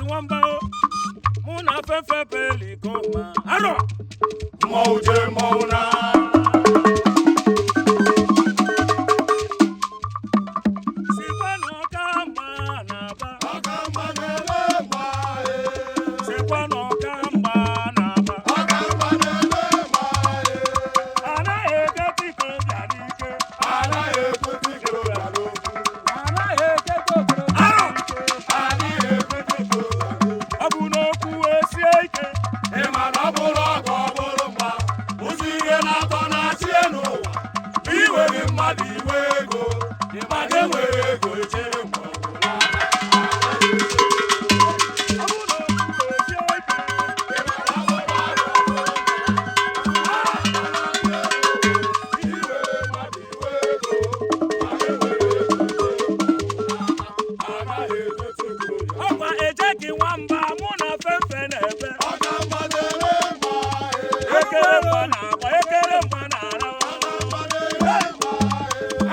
nwamba mụ na fefe pelikoma aro Mauje mauna sikwano kamba na ba Akamba nele mbae sikwano kamba na ba Akamba nele mbae ana eketi ko bịarike Ana ekuti kero ana eketi ko Aro Ani ekuti kero ọ bụ n'okwu esie ike Emana bụrụ ọgọ bụrụ mma Ụzọ ihe na-atọ na-achị n'ụwa Iwere mmadụ iwe ego Ịmaka enwere ego echere mgbe ọbụla ọ bụ n'okwu esie ike Emana bụrụ ọgọ bụrụ mma Iwere mmadụ iwe ego Ịmaka enwere ego echere mgbe ọbụla Anaghị egote ego ya ọkwa ejeghị nwamba mụ na fefe na-ebe Akamba nele mbae ekere mgba na-agba ekere mgba na-ara Akamba nele mbae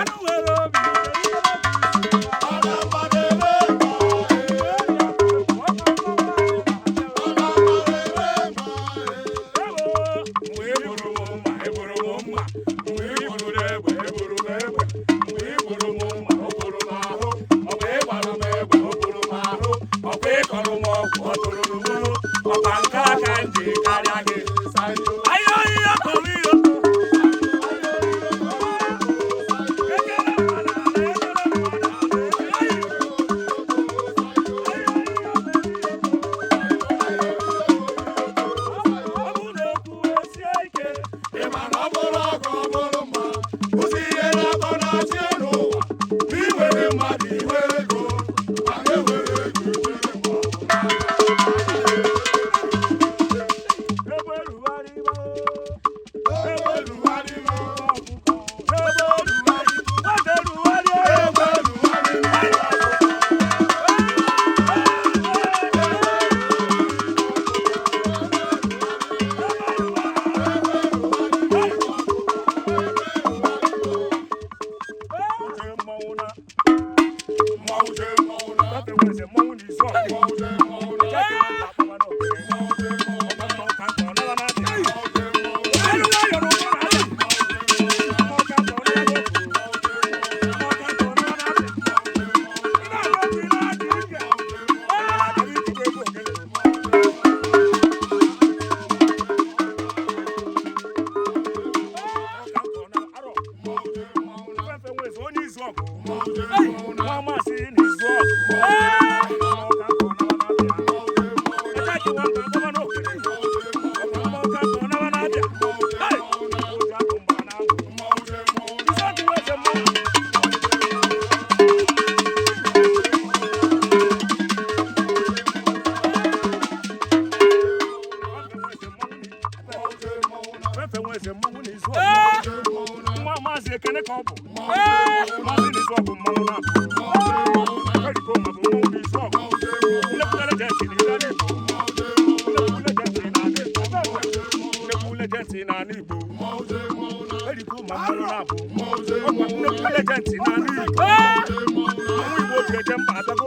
anụ nwere obi Akamba nele mbae mgbe ị bụrụ m mma eburu m mma Mgbe ị bụrụ egbe eburu m egbe Mgbe ị bụrụ m mma o buru m ahụ Ọkwa ị gbara m egbe o buru m ahụ Ọkwa ị kọrọ m ọgwụ ọ tụrụ m gburu Ọkwa nke aka m ji karịa gị Sayo ayo ihe kọrọ ihe ekere mgba na-ara ekere mgba na-ara ọ bụ n'okwu esie ike Ị ma na ọ bụrụ ọgụ ọ bụrụ mma Ụzọ ihe na-atọ na-achị n'ụwa Iwere mmadụ iwe ego Ma na-ewere ego echere mgbe ọbụla ebe erugharịba Ebe elugharị m ebe erugharị oge erugharị Ebe elugharị m Mauje mauna Mauje nwa maazị Ekene ka ọ bụ maazị n'izu ọgụ mmanwụ na-abụ eriko ma bụ mmanwụ n'izu ọgụ nnekwu legenti n'ala Igbo nnekwu legenti n'ala Igbo eriko ma mmanwụ na-abụ nnekwu legenti n'ala Igbo mmanwụ Igbo ji eje mba abịago